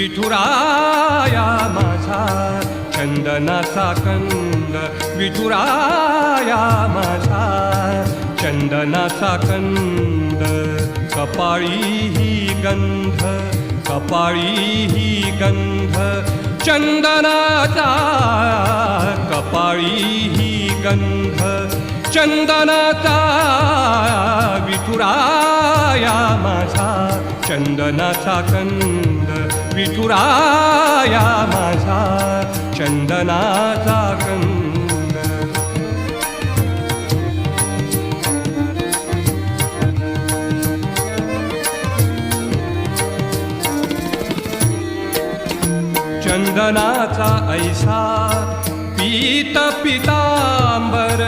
विठुराया माझा चंदनाचा कंद, विठुराया माझा चंदनाचा कंद. कपाळी ही गंध, कपाळी ही गंध चंदनाचा, कपाळी ही गंध चंदनाचा. विठुराया माझा चंदनाचा कंद, विठुराया माझा चंदनाचा कंद. चंदनाचा ऐसा पीत पितांबर,